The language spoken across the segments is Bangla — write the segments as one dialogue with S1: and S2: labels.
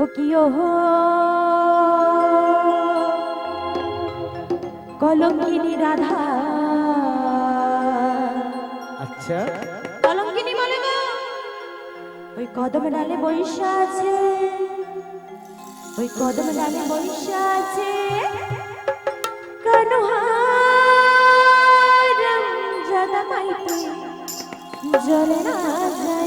S1: ও কি ওহো কলঙ্কিনী রাধা।
S2: আচ্ছা,
S1: কলঙ্কিনী বলে গো ওই কদম ডালে বৈশা আছে, ওই কদম ডালে বৈশা আছে কানুহারম জাদা পাইতে জলে না যায়।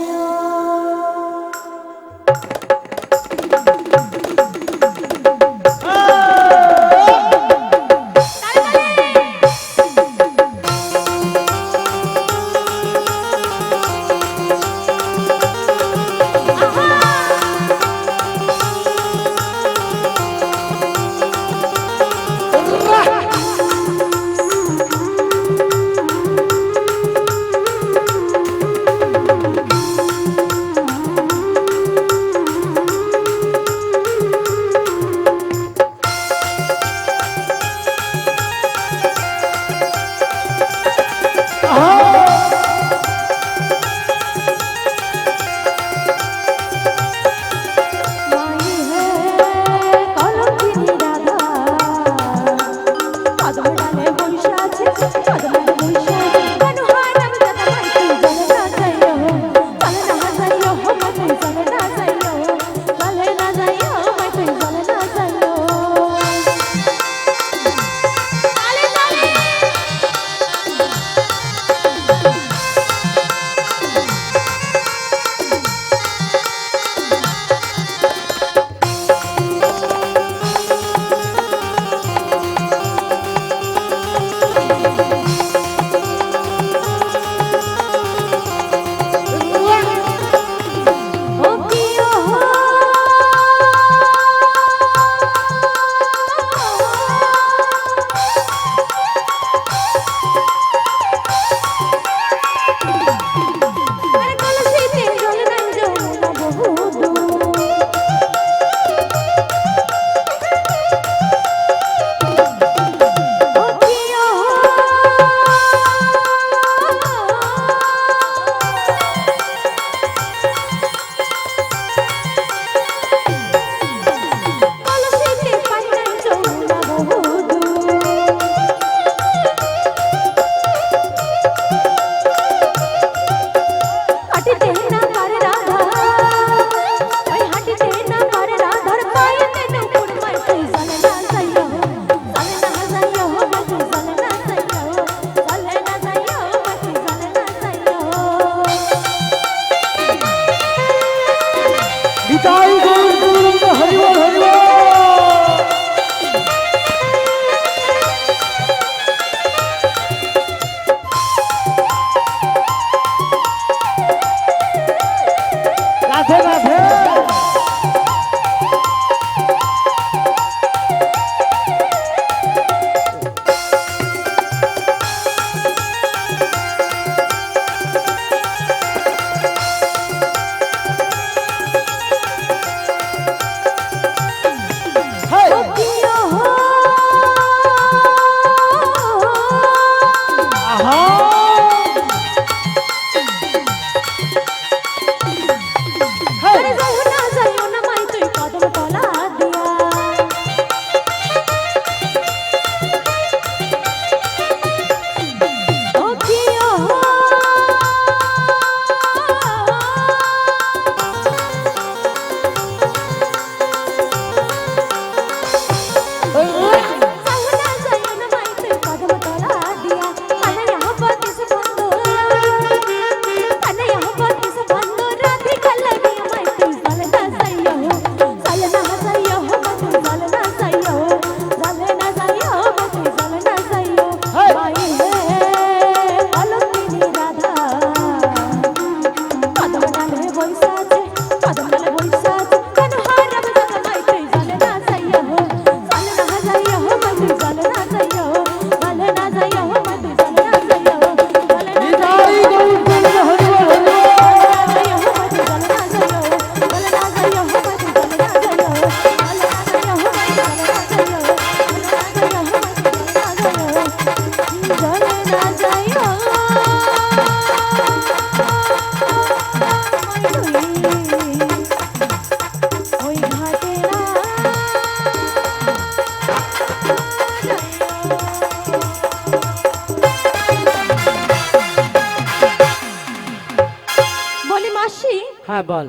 S2: হ্যাঁ বল।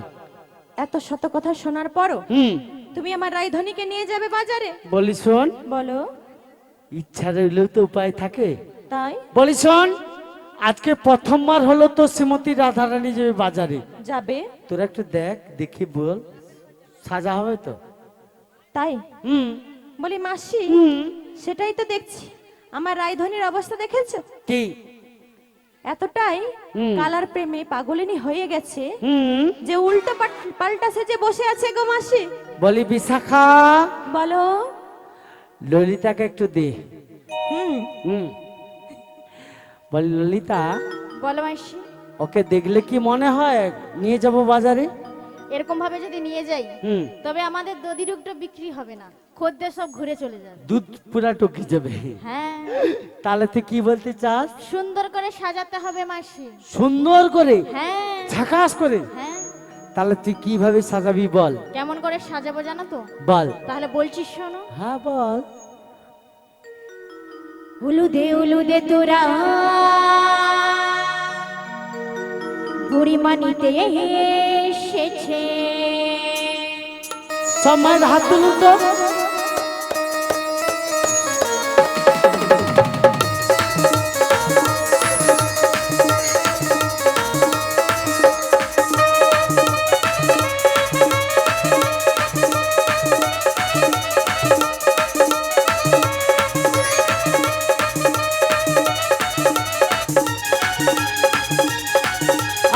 S1: এত শত কথা শোনার পরও
S2: হুম,
S1: তুমি আমার রায়ধনীকে নিয়ে যাবে বাজারে?
S2: বলি শোন,
S1: বলো।
S2: ইচ্ছা রইলেও তো উপায় থাকে।
S1: তাই
S2: বলি শোন, আজকে প্রথমবার হলো তো শ্রীমতী রাধারানী যাবে বাজারে।
S1: যাবে?
S2: তোরা একটু দেখ, দেখি বল, সাজা হবে তো?
S1: তাই
S2: হুম
S1: বলি মাসি,
S2: হুম।
S1: সেটাই তো দেখছি। আমার রায়ধনীর অবস্থা দেখেছো?
S2: কি?
S1: এতটাই
S2: হুম।
S1: কালার প্রেমে পাগলিনী হয়ে গেছে
S2: হুম।
S1: যে উল্টো পাল্টা সেজে বসে আছে গো মাসি।
S2: বলি বিশাখা,
S1: বলো।
S2: ললিতাকে একটু দে।
S1: হুম।
S2: হুম। বলি ললিতা,
S3: বলো মাসি।
S2: ওকে দেখলে কি মনে হয় নিয়ে যাব বাজারে?
S3: এরকম ভাবে যদি নিয়ে যাই
S2: হুম।
S3: তবে আমাদের দধিরুগটা বিক্রি হবে না, খদ্দের সব ঘুরে চলে যাবে।
S2: দুধ পুরা টকি যাবে।
S3: হ্যাঁ,
S2: তাহলে তুই কি বলতে চাস?
S3: সুন্দর করে সাজাতে হবে মাসি।
S2: সুন্দর করে,
S3: হ্যাঁ
S2: ঝাকাস করে।
S3: হ্যাঁ।
S2: তাহলে তুই কিভাবে সাজাবি বল?
S3: কেমন করে সাজাবো জানো তো?
S2: বল।
S3: তাহলে বলছি শোনো।
S2: হ্যাঁ বল।
S3: উলুদে উলুদে তোরা বুড়িমা নিতে এসেছে।
S2: সব মায়ের হাত তুলুন তো।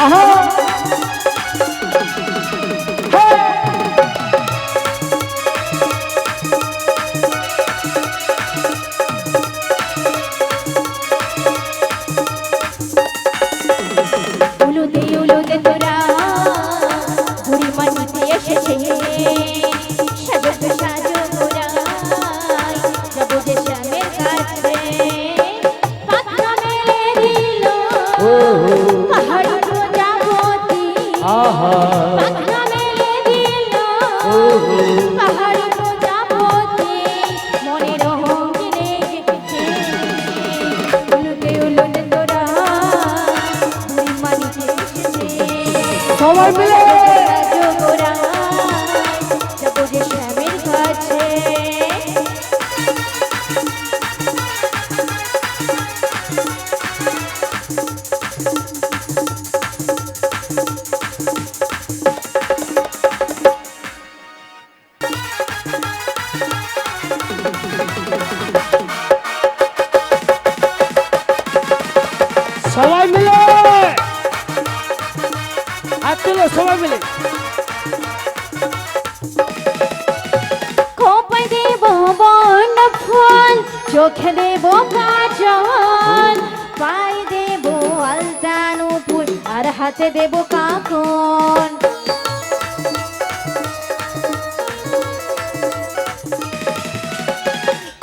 S2: আহা,
S3: উলুদে উলুদে তোরা বুড়িমা নিতে এসেছে। সাজো তো সাজো তোরা যাবো যে শ্যামের কাছে। পাখনা মেলে দিল পাহাড়ি প্রজাপতি।
S2: আহা,
S3: পাখনা মেলে দিল পাহাড়ি প্রজাপতি। মনে রঙিনে গেছে। উলুদে উলুদে তোরা বুড়িমা নিতে এসেছে।
S2: সবাই মিলে।
S3: সাজো তোরা যাবো যে শ্যামের কাছে।
S2: সবাই মিলে হাত তুলো, সবাই মিলে।
S3: খোপায় দেব বন ফুল, চোখে দেব কাজল, পায়ে দেব আলতা নূপুর, আর হাতে দেব কাকন।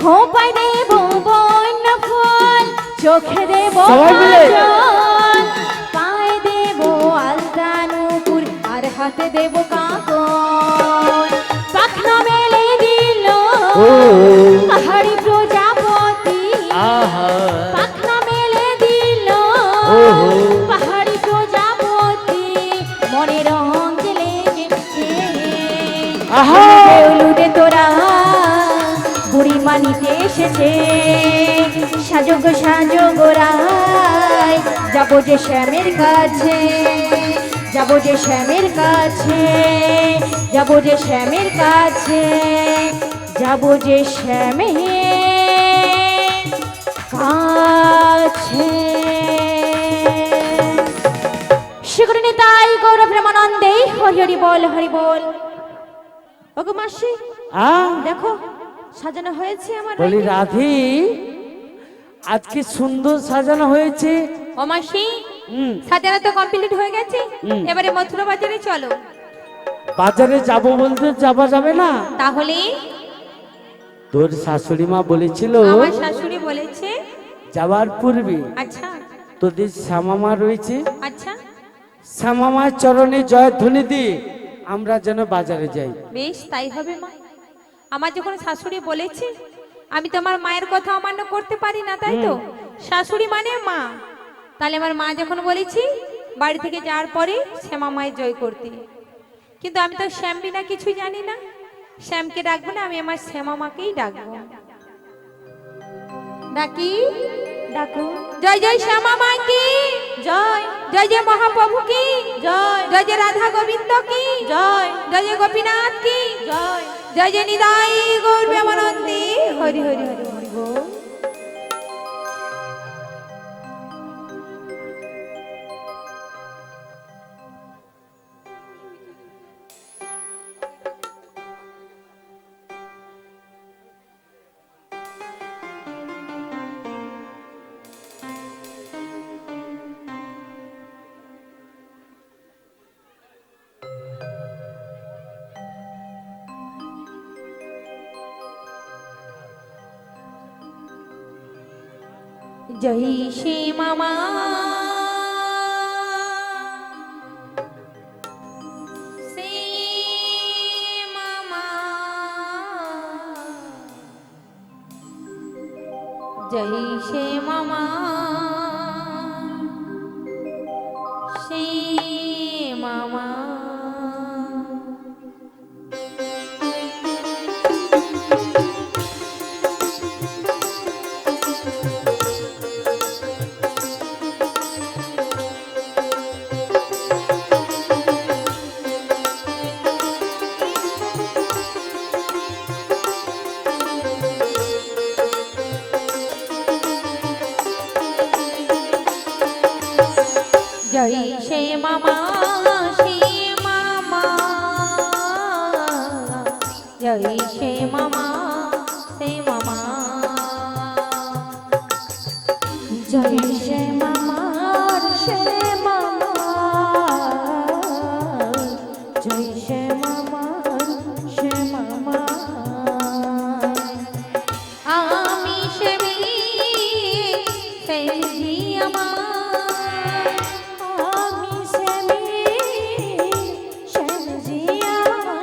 S3: খোপায় দেব বন ফুল, চোখে দেব
S2: সবাই মিলে।
S3: কাজল, পায়ে দেব আলতা নূপুর, আর হাতে দেব কাকন। পাখনা মেলে দিল পাহাড়ি প্রজাপতি।
S2: আহা,
S3: পাখনা মেলে দিল পাহাড়ি প্রজাপতি। মনে রং লেগেছে।
S2: আহা।
S3: উলুদে তোরা বুড়িমা নিতে এসেছে। সাজো গো সাজো গোরাই যাবো যে শ্যামের কাছে। যাবো যে শ্যামের কাছে। যাবো যে শ্যামের কাছে। যাবো যে শ্যামের কাছে। শিখরণী তাই গৌর প্রেমানন্দে হরি হরি বল হরি বল।
S1: ওগো মাসি, দেখো সাজানো হয়েছে আমার
S2: বলি
S1: রায়কে।
S2: রাধি, আজকে সুন্দর সাজানো হয়েছে।
S4: ও মাসি,
S2: হুম।
S4: সাজানো তো কমপ্লিট হয়ে গেছে।
S2: হুম।
S4: এবারে মথুরা বাজারে চলো।
S2: বাজারে যাব বলতে যাওয়া যাবে না।
S4: তাহলে
S2: তোর শাশুড়ি মা বলেছিল
S4: আমার শাশুড়ি বলেছে।
S2: যাওয়ার পূর্বে
S4: আচ্ছা
S2: তোদের শ্যামামা রয়েছে,
S4: আচ্ছা,
S2: শ্যামামার চরণে জয়ধ্বনি দিয়ে আমরা যেন বাজারে যাই।
S4: বেশ তাই হবে মা। আমার যখন শাশুড়ি বলেছে, আমি তো আমার মায়ের কথা অমান্য করতে পারি না, তাই তো? শাশুড়ি মানে মা। তাহলে আমার মা যখন বলেছি বাড়ি থেকে যাওয়ার পরে শ্যামা মায়ের জয় করতে। কিন্তু আমি তো শ্যাম বিনা কিছুই জানি না, শ্যামকে ডাকবো না, আমি আমার শ্যামা মাকেই ডাকবো। ডাকি,
S1: ডাকো।
S4: জয় জয় শ্যামা মা কি
S1: জয়,
S4: জয় জয় মহাপ্রভু কি
S1: জয়,
S4: জয় জয় রাধা গোবিন্দ কি
S1: জয়,
S4: জয় জয় গোপীনাথ কি
S1: জয়।
S4: জয় জয় নিদাই গৌর প্রেমানন্দে হরি হরি হরি হরি বল। জয় শ্রী মামা শ্রী মামা, জয় শ্রী মামা শ্রী মামা। জয় শ্রী মামা শ্রী মামা, জয় শ্রী মামা শ্রী মামা,
S1: জয় শ্রী মামার শ্রী মামা, জয় শ্রী মামার শ্রী মামা।
S4: আমি শ্যামী শ্যামজি আমার,
S1: আমি শ্যামী শ্যামজি আমার,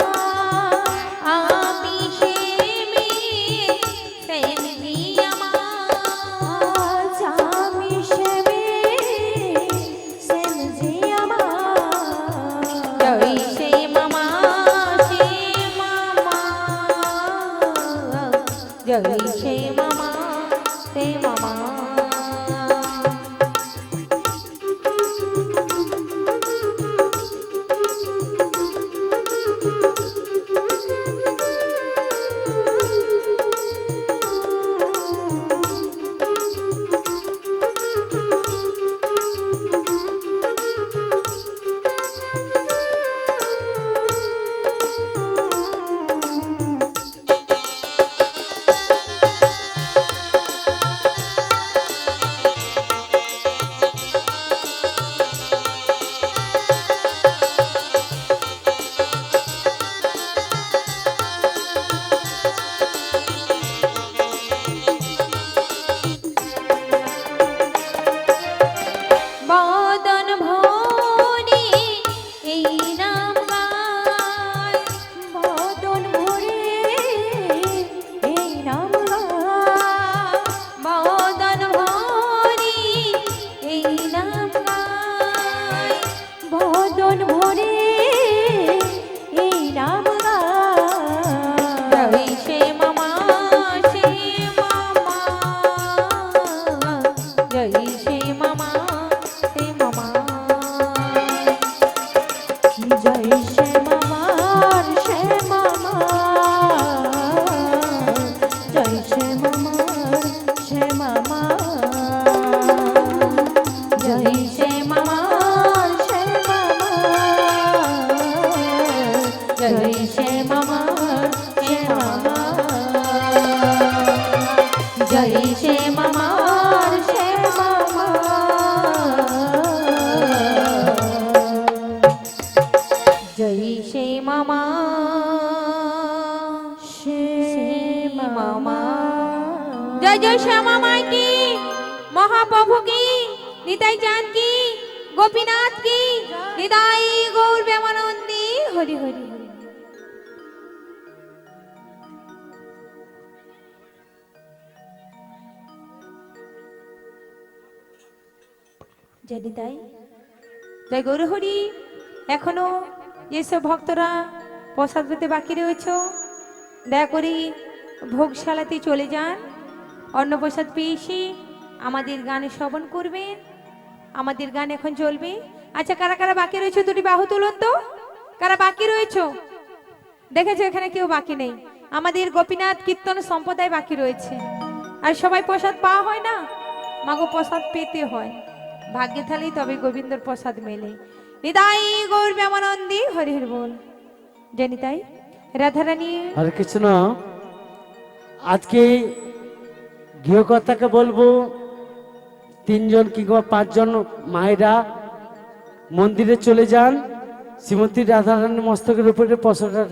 S4: আমি শ্যামী শ্যামজি আমার,
S1: আজ আমি শ্যামী শ্যামজি আমার।
S4: জয় শ্রী মামা শ্রী মামা, জয় শ্রী মামা শ্রী মামা। বদন ভরে এই নাম গায়,
S1: বদন ভরে এই নাম গায়,
S4: বদন ভরে এই নাম গায়,
S1: বদন ভরে এই নাম গায়।
S4: জয় শ্রী মামা শ্রী মামা, জয় শ্রী মামা শ্রী মামা,
S1: জয় শ্রী মামার শ্রী মামা, জয় শ্রী মামার শ্রী মামা, জয় শ্রী মামার শ্রী মামা, জয় শ্রী মামার শ্রী মামা, জয় শ্রী মামার শ্রী মামা।
S4: জয় শ্রী মামা শ্রী মামা। জয় জয় শ্যামা মাই কি, মহাপ্রভু কি, নিতাই চাঁদ কি, গোপীনাথ কি, নিতাই গৌর প্রেমানন্দে হরি হরি হরি।
S1: যদি তাই
S4: জয় গৌরহরি। এখনো যেসব ভক্তরা প্রসাদ পেতে বাকি রয়েছে দয়া করে ভোগশালাতে চলে যান। অন্নপ্রসাদ পেয়েছি আমাদের গানে শ্রবণ করবেন, আমাদের গান এখন চলবে। আচ্ছা, কারা কারা বাকি রয়েছে দুটি বাহু তুলুন তো। কারা বাকি রয়েছে? দেখেছো এখানে কেউ বাকি নেই। আমাদের গোপীনাথ কীর্তন সম্প্রদায় বাকি রয়েছে। আর সবাই প্রসাদ পাওয়া হয় না, মাগো প্রসাদ পেতে হয়, ভাগ্যে থাকলেই তবে গোবিন্দর প্রসাদ মেলে। নিতাই গৌর প্রেমানন্দে হরি হরি বল। জয় নিতাই। রাধারানী
S2: হরে কৃষ্ণ। আজকে গৃহকর্তাকে বলবো 3 জন কিংবা 5 জন মায়েরা মন্দিরে চলে যান, শ্রীমতী রাধারানীর মস্তকের উপরে প্রসাদটা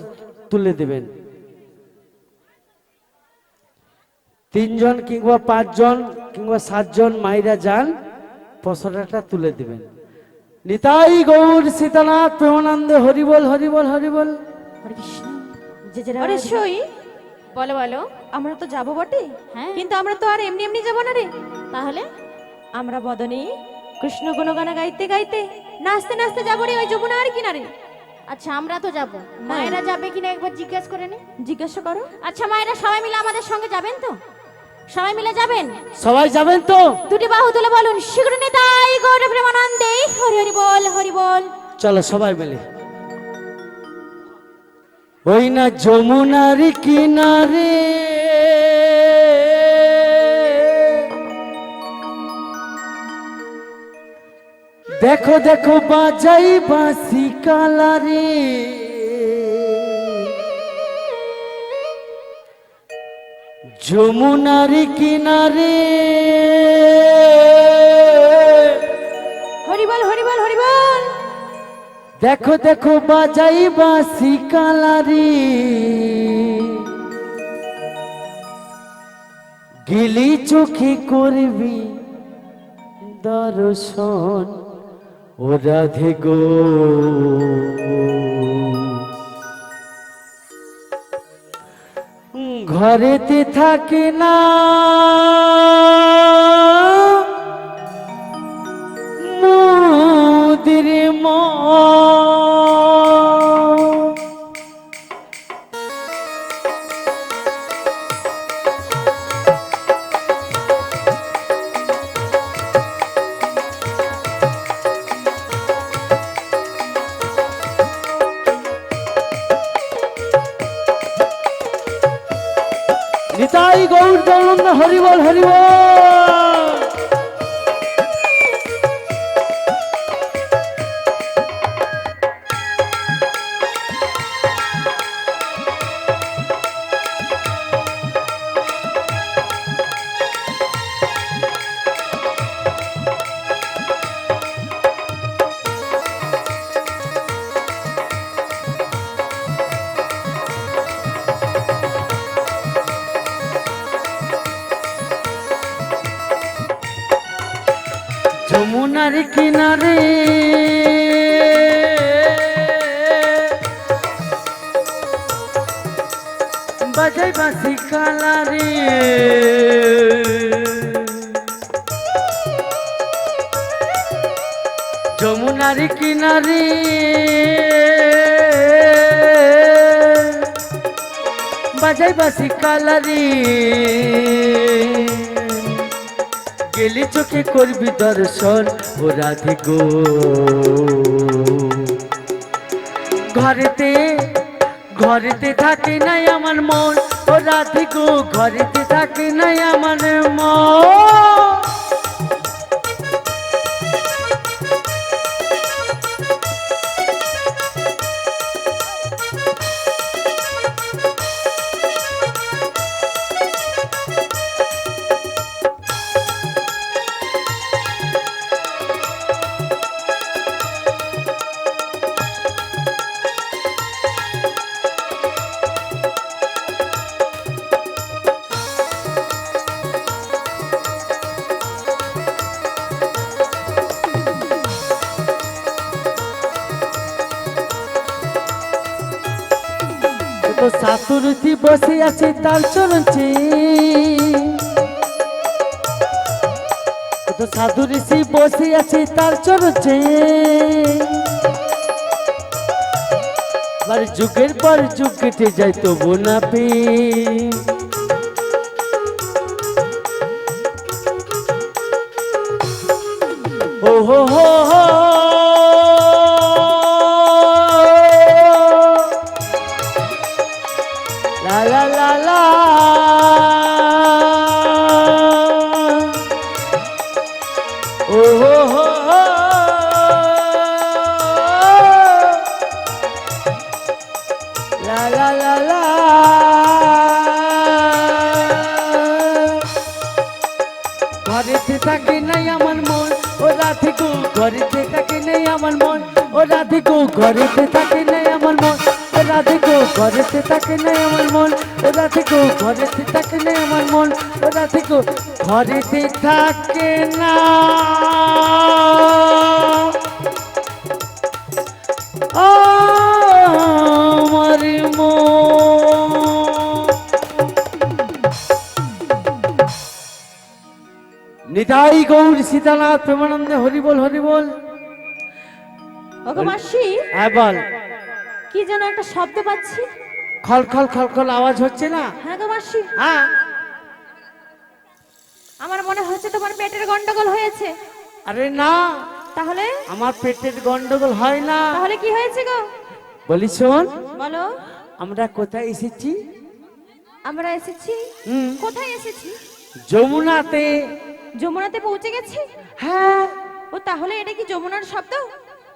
S2: তুলে দেবেন। 3 জন কিংবা 5 জন কিংবা 7 জন মায়েরা যান, প্রসাদটা তুলে দেবেন। নিতাই গৌর সীতানাথ প্রেমানন্দে হরিবল হরিবল হরিবল।
S1: হরে কৃষ্ণ। যে যারা
S3: আরে সই বলো বলো।
S1: আমরা তো যাবো বটে,
S3: হ্যাঁ।
S1: কিন্তু আমরা তো আর এমনি এমনি যাবো না রে।
S3: তাহলে
S1: আমরা বদনে কৃষ্ণ গুণগান গাইতে গাইতে নাচতে নাচতে যাবো রে ওই যমুনার কিনারে।
S3: আচ্ছা, আমরা তো যাব, মায়েরা যাবে কিনা একবার জিজ্ঞেস করে নে।
S1: জিজ্ঞাসা করো।
S3: আচ্ছা, মায়েরা সবাই মিলে আমাদের সঙ্গে যাবেন তো? সবাই মিলে যাবেন?
S2: সবাই যাবেন তো?
S3: দুটি বাহু তুলে বলুন, শীঘ্র নিতাই গৌর প্রেমানন্দে হরি হরি বল হরি বল।
S2: চলো সবাই মিলে। ওই না যমুনার কিনারে দেখো দেখো বাজাই বাঁশি কালারে, যমুনার কিনারে
S1: হরি বল হরি বল হরি বল।
S2: দেখো দেখো বাজাই বাঁশি কালারে, গেলি চোখে করবি দর্শন ও রাধে গো। ঘরেতে থাকে না মুদির নিতাই গৌর প্রেমানন্দে হরিবল হরিবল। যমুনার কিনারে বাজাই বাঁশি কালারে, যমুনার কিনারে বাজাই বাঁশি কালারে, গেলি চোখে করবি দর্শন ও রাধে গো। ঘরেতে ঘরেতে থাকে নাই আমার মন ও রাধে গো, ঘরেতে থাকে নাই আমার মন। তো শাশুড়ি বসে আছে তার চরণ চেয়ে, তো সাধু ঋষি বসে আছে তার চরণে, যুগের পর যুগ কেটে যায় তবু না পেয়ে। ও হো হো হো লা লা লা লা ও হো হো লা লা লা লা ঘরেতে থাকে নাই আমার মন ও রাধে গো, ঘরেতে থাকে নাই আমার মন ও রাধে গো, ঘরেতে থাকে নাই আমার মন ও রাধে গো, ঘরেতে থাকে নাই আমার মন ও রাধে গো, ঘরেতে থাকে নাই আমার মন ও রাধে গো, ঘরেতে থাকে না আমার মন। নিতাই গৌর সীতানাথ প্রেমানন্দে হরিবল হরিবল।
S1: ওগো মাসি,
S2: হ্যাঁ বল।
S1: কি যেন একটা শব্দ পাচ্ছি।
S2: খল খল খল খল আওয়াজ হচ্ছে না?
S1: হ্যাঁ গো মাসি,
S2: হ্যাঁ।
S1: আমার মনে হচ্ছে তোমার পেটের গন্ডগোল হয়েছে।
S2: আরে না,
S1: তাহলে
S2: আমার পেটের গন্ডগোল হয় না।
S1: তাহলে কি হয়েছে গো?
S2: বলি শোন,
S1: বলো।
S2: আমরা কোথায় এসেছি?
S1: আমরা এসেছি। কোথায় এসেছি?
S2: যমুনাতে।
S1: যমুনাতে পৌঁছে গেছি?
S2: হ্যাঁ।
S1: ও তাহলে এটা কি যমুনার শব্দ?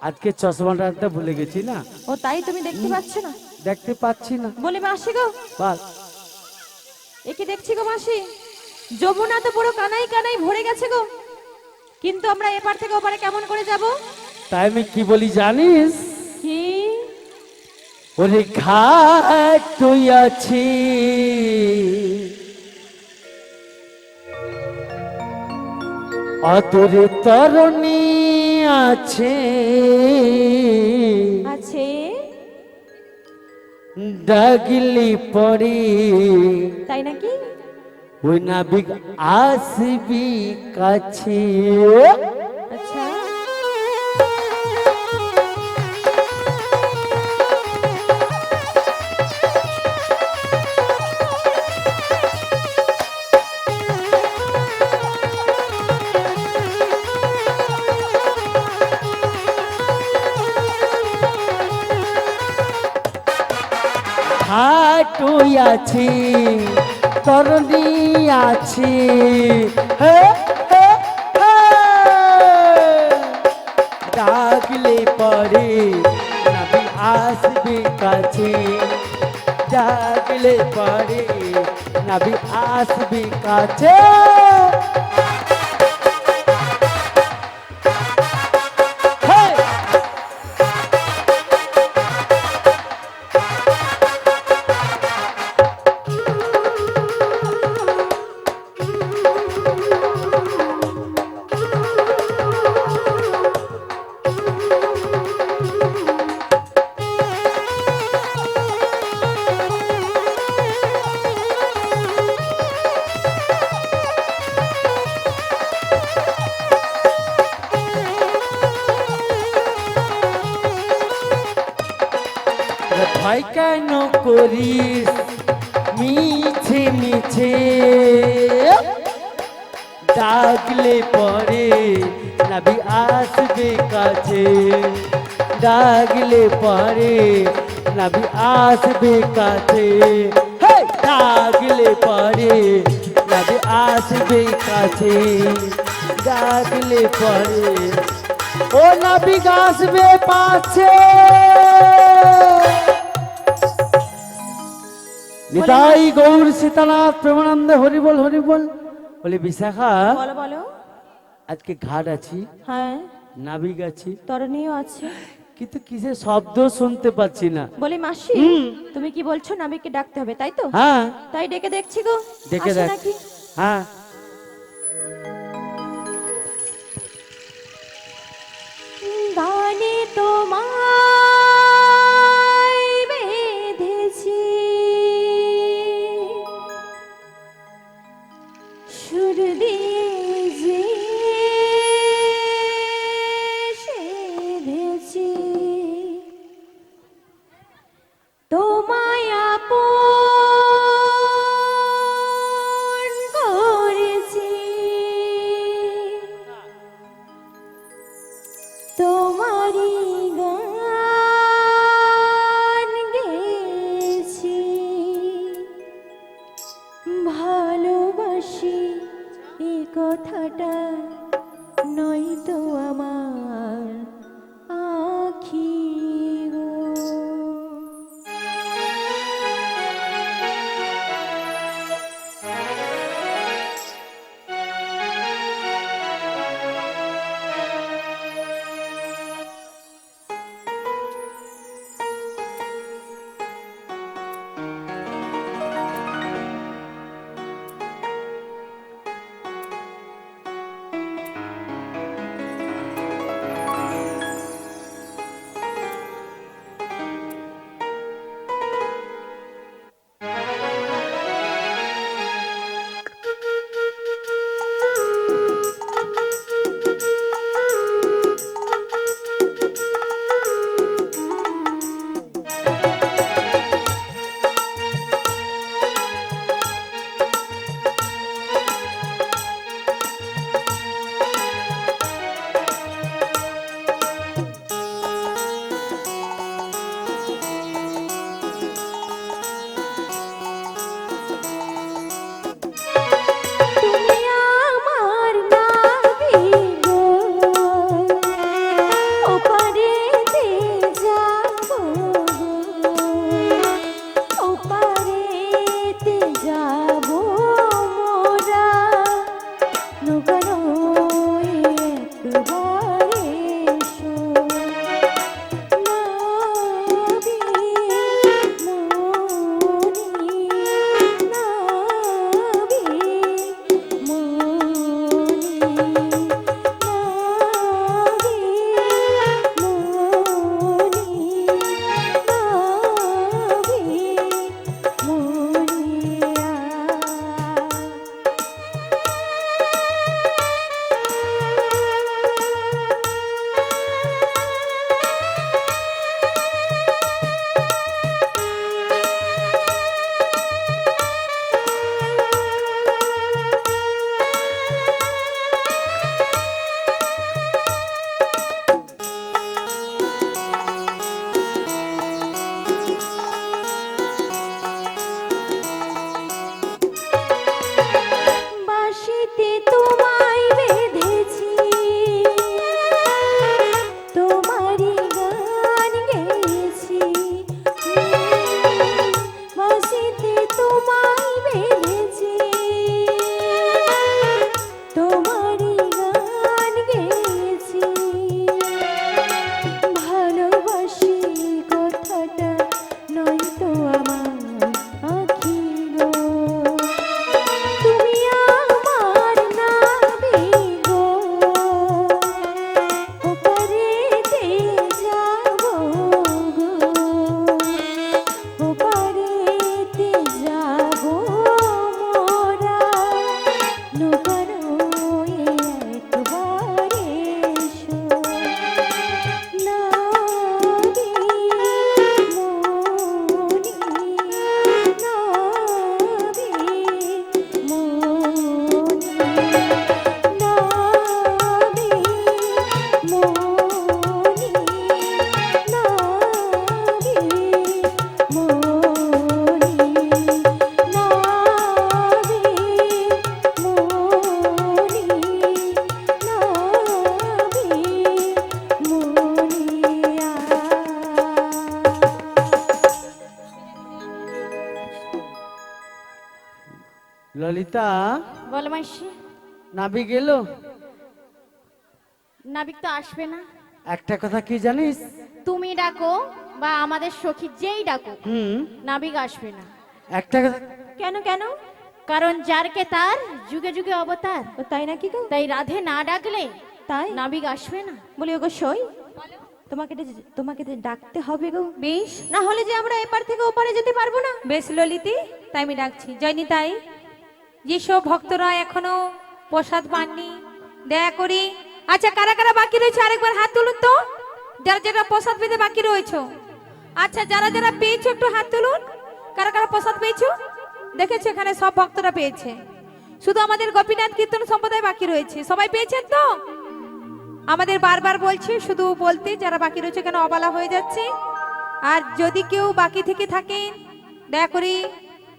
S2: আজকে চশমাটা আনতে ভুলে গেছি না।
S1: ও তাই তুমি দেখতে পাচ্ছ না?
S2: দেখতে পাচ্ছি না।
S1: বলি মাসি গো,
S2: বল।
S1: এ কি দেখছি গো মাসি, যমুনা তো পুরো কানাই কানাই ভরে গেছে গো, কিন্তু আমরা এপার থেকে ওপারে কেমন করে যাব?
S2: তাই আমি কি বলি জানিস?
S1: কি?
S2: ওরে ঘাট তুই আছি অদূরে তরণী আছে,
S1: আছে
S2: ডাগলি পড়ে
S1: তাই নাকি?
S2: ওই নাবিক আসবি কাছে।
S1: আচ্ছা,
S2: হাটু আছে তরণী আছে, ডাকলে পরে নাবি আসবে কাছে, ডাকলে পরে নাবি আসবে কাছে। ভয় কেন করিস মিছে মিছে, ডাকলে পরে নাবি আসবে কাছে, ডাকলে পরে নাবি আসবে কাছে, ডাকলে পরে নাবি আসবে কাছে, ডাকলে পরে ও নাবিক আসবে পাছে। নিতাই গৌর সীতানাথ প্রেমানন্দে হরিবল হরিবল। বলি বিশাখা,
S1: বলো বলো।
S2: আজকে ঘাট আছি,
S1: হ্যাঁ
S2: নাবিক আছি,
S1: তরণীও আছে,
S2: কিন্তু কিসের শব্দ শুনতে পাচ্ছি না।
S1: বলি মাসি, তুমি কি বলছো নাবিককে ডাকতে হবে তাই তো?
S2: হ্যাঁ
S1: তাই ডেকে দেখছি গো,
S2: ডেকে
S1: আসে
S2: দেখ।
S1: নাকি?
S2: হ্যাঁ
S1: গানে তোমায় বেঁধেছি, সুর দিয়ে যে
S2: ললিতা,
S3: বলো মাসি।
S2: নাবিক এলো?
S3: নাবিক তো আসবে না।
S2: একটা কথা কি জানিস?
S3: তুমি ডাকো বা আমাদের সখী যেই ডাকো,
S2: হুম,
S3: নাবিক আসবে না।
S2: একটা কথা।
S1: কেন কেন?
S3: কারণ যারকে তার যুগে যুগে অবতার।
S1: ও তাই নাকি গো?
S3: তাই রাধে না ডাকলে
S1: তাই
S3: নাবিক আসবে না।
S1: বলি ওগো সই, তোমাকে যে ডাকতে হবে গো, বেশ, না হলে যে আমরা এপার থেকে ওপারে যেতে পারবো না।
S4: বেশ ললিতি, তাই আমি ডাকছি। জয় নিতাই। যেসব ভক্তরা এখনো প্রসাদ পাননি, দয়া করি। আচ্ছা, কারা কারা বাকি রয়েছে আরেকবার হাত তুলুন তো, যারা যারা প্রসাদ পেতে বাকি রয়েছে। আচ্ছা, যারা যারা পেয়েছো একটু হাত তুলুন। কারা কারা প্রসাদ পেয়েছো? দেখেছো এখানে সব ভক্তরা পেয়েছে, শুধু আমাদের গোপীনাথ কীর্তন সম্প্রদায় বাকি রয়েছে। সবাই পেয়েছেন তো? আমাদের বারবার বলছে শুধু বলতে, যারা বাকি রয়েছে কেন অবলা হয়ে যাচ্ছে। আর যদি কেউ বাকি থেকে থাকেন, দয়া করে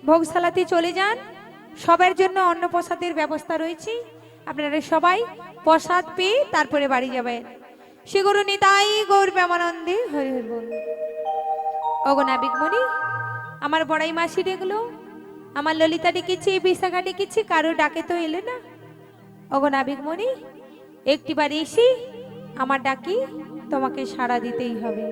S4: ভোগশালাতে চলে যান। সবার জন্য অন্ন প্রসাদের ব্যবস্থা রয়েছে। আপনারা সবাই প্রসাদ পেয়ে তারপরে বাড়ি যাবেন। শ্রী গুরু নিতাই গৌর প্রেমানন্দে হরি হরি বল। ওগো নাবিকমণি, আমার বড়াই মাসি ডেকলো, আমার ললিতা ডেকেছি, বিশাখা ডেকেছি, কারো ডাকে তো এলে না। ওগো নাবিকমণি, একটিবার এসে আমার ডাকি তোমাকে সাড়া দিতেই হবে।